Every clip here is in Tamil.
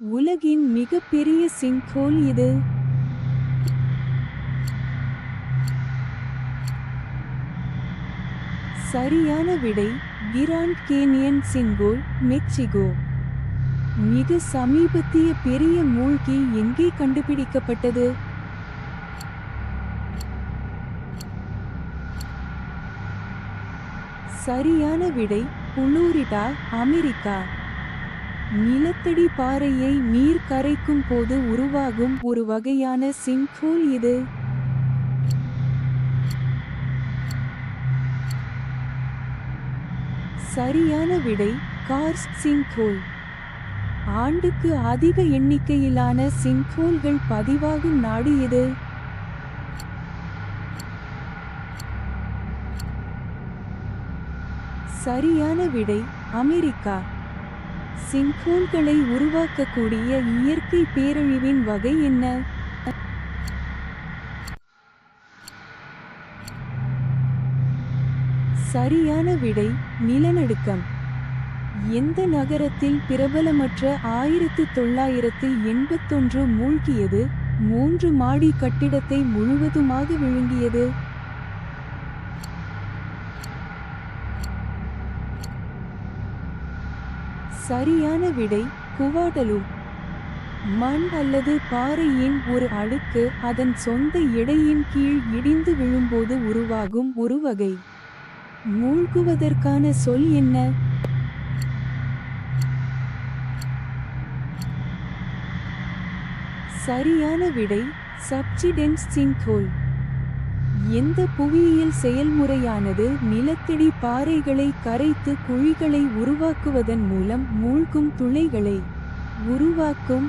உலகின் மிகப்பெரிய சிங்க்ஹோல் இது. சரியான விடை கிராண்ட் கேனியன் சிங்க்ஹோல், மெக்சிகோ. மிக சமீபத்திய பெரிய மூழ்கி எங்கே கண்டுபிடிக்கப்பட்டது? சரியான விடை புளோரிடா, அமெரிக்கா. நிலத்தடி பாறையை நீர் கரைக்கும் போது உருவாகும் ஒரு வகையான சிங்க்ஹோல் இது. சரியான விடை கார்ஸ்ட் சிங்க்ஹோல். ஆண்டுக்கு அதிக எண்ணிக்கையிலான சிங்க்ஹோல்கள் பதிவாகும் நாடு எது? சரியான விடை அமெரிக்கா. சிங்க்ஹோல்களை உருவாக்கக்கூடிய இயற்கை பேரழிவின் வகை என்ன? சரியான விடை நிலநடுக்கம். எந்த நகரத்தில் பிரபலமற்ற 1981 மூழ்கியது, 3 மாடி கட்டிடத்தை முழுவதுமாக விழுங்கியது? சரியான விடை குவாடலூப். மண் அல்லது பாறையின் ஒரு அடுக்கு அதன் சொந்த எடையின் கீழ் இடிந்து விழும்போது உருவாகும் ஒரு வகை. மூழ்குவதற்கான சொல் என்ன? சரியான விடை சப்சிடென்ஸ் சிங்க்ஹோல். எந்த புவியியல் செயல்முறையானது நிலத்தடி பாறைகளை கரைத்து குழிகளை உருவாக்குவதன் மூலம் மூழ்கும் துளைகளை உருவாக்கும்?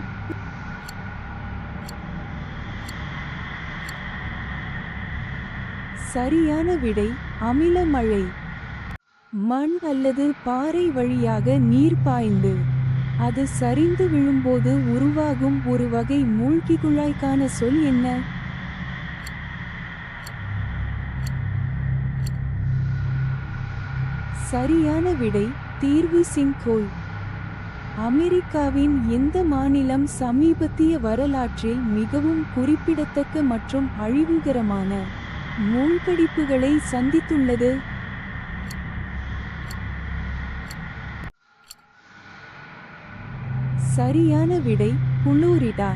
சரியான விடை அமில மழை. மண் அல்லது பாறை வழியாக நீர் பாய்ந்து அது சரிந்து விழும்போது உருவாகும் ஒரு வகை மூழ்கி குழாய்க்கான சொல் என்ன? சரியான விடை தீர்வு சிங்க்ஹோல். அமெரிக்காவின் எந்த மாநிலம் சமீபத்திய வரலாற்றில் மிகவும் குறிப்பிடத்தக்க மற்றும் அழிவுகரமான மூழ்கடிப்புகளை சந்தித்துள்ளது? சரியான விடை புளோரிடா.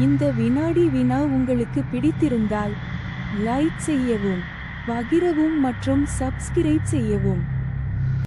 இந்த வினாடி வினா உங்களுக்கு பிடித்திருந்தால் லைக் செய்யவும், பகிரவும் மற்றும் சப்ஸ்கிரைப் செய்யவும்.